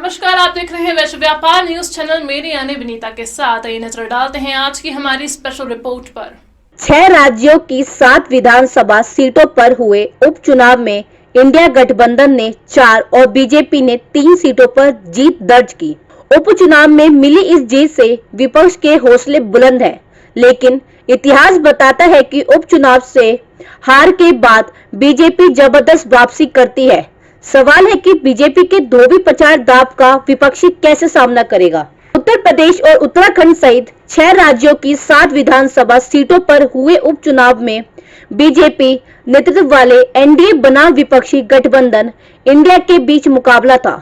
नमस्कार, आप देख रहे हैं वैश्व व्यापार न्यूज चैनल। मेरी यानी विनीता के साथ ये नजर डालते हैं आज की हमारी स्पेशल रिपोर्ट पर। 6 राज्यों की 7 विधानसभा सीटों पर हुए उपचुनाव में इंडिया गठबंधन ने 4 और बीजेपी ने 3 सीटों पर जीत दर्ज की। उपचुनाव में मिली इस जीत से विपक्ष के हौसले बुलंद हैं, लेकिन इतिहास बताता है कि उपचुनाव से हार के बाद बीजेपी जबरदस्त वापसी करती है। सवाल है कि बीजेपी के धोबी प्रचार दांव का विपक्षी कैसे सामना करेगा। उत्तर प्रदेश और उत्तराखंड सहित 6 राज्यों की 7 विधानसभा सीटों पर हुए उपचुनाव में बीजेपी नेतृत्व वाले एनडीए बनाम विपक्षी गठबंधन इंडिया के बीच मुकाबला था।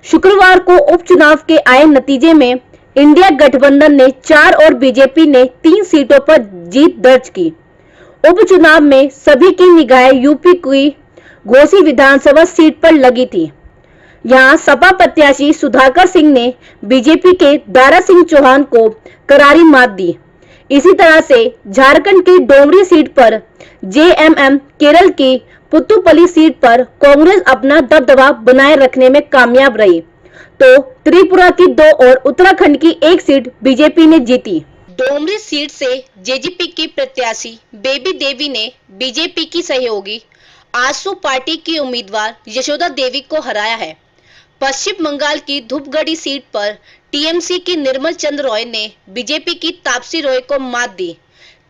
शुक्रवार को उपचुनाव के आए नतीजे में इंडिया गठबंधन ने 4 और बीजेपी ने 3 सीटों पर जीत दर्ज की। उपचुनाव में सभी की निगाहें यूपी की घोसी विधानसभा सीट पर लगी थी। यहां सपा प्रत्याशी सुधाकर सिंह ने बीजेपी के दारा सिंह चौहान को करारी मात दी। इसी तरह से झारखंड की डोंगरी सीट पर जेएमएम, केरल की पुत्तुपल्ली सीट पर कांग्रेस अपना दबदबा बनाए रखने में कामयाब रही, तो त्रिपुरा की 2 और उत्तराखंड की 1 सीट बीजेपी ने जीती। डोंगरी सीट से जेजेपी की प्रत्याशी बेबी देवी ने बीजेपी की सहयोगी आजसू पार्टी की उम्मीदवार यशोदा देवी को हराया है। पश्चिम बंगाल की धूपगढ़ी सीट पर टीएमसी की निर्मल चंद्र रॉय ने बीजेपी की तापसी रॉय को मात दी।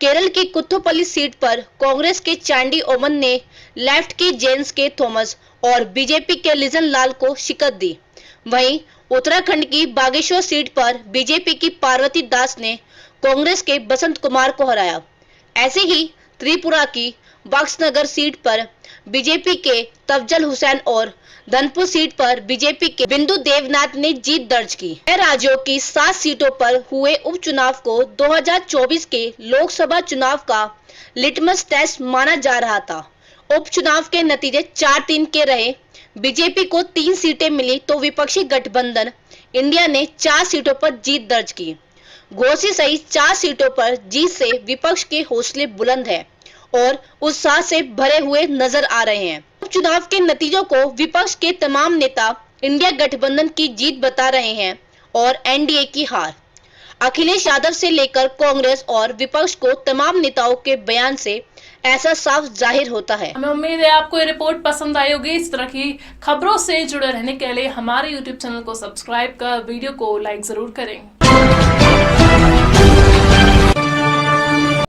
केरल की कुत्थुपल्ली सीट पर कांग्रेस के चांडी ओमन ने लेफ्ट की जेम्स के थॉमस और बीजेपी के लिजन लाल को शिकस्त दी। वहीं उत्तराखंड की बागेश्वर सीट पर बीजेपी की पार्वती दास ने कांग्रेस के बसंत कुमार को हराया। ऐसे ही त्रिपुरा की बक्सनगर सीट पर बीजेपी के तफजल हुसैन और धनपुर सीट पर बीजेपी के बिंदु देवनाथ ने जीत दर्ज की। राज्यों की 7 सीटों पर हुए उपचुनाव को 2024 के लोकसभा चुनाव का लिटमस टेस्ट माना जा रहा था। उपचुनाव के नतीजे 4-3 के रहे। बीजेपी को 3 सीटें मिली तो विपक्षी गठबंधन इंडिया ने 4 सीटों पर जीत दर्ज की। घोसी सहित 4 सीटों पर जीत से विपक्ष के हौसले बुलंद है और उत्साह से भरे हुए नजर आ रहे हैं। उपचुनाव के नतीजों को विपक्ष के तमाम नेता इंडिया गठबंधन की जीत बता रहे हैं और एनडीए की हार। अखिलेश यादव से लेकर कांग्रेस और विपक्ष को तमाम नेताओं के बयान से ऐसा साफ जाहिर होता है। हमें उम्मीद है आपको ये रिपोर्ट पसंद आई होगी। इस तरह की खबरों से जुड़े रहने के लिए हमारे YouTube चैनल को सब्सक्राइब कर वीडियो को लाइक जरूर करें।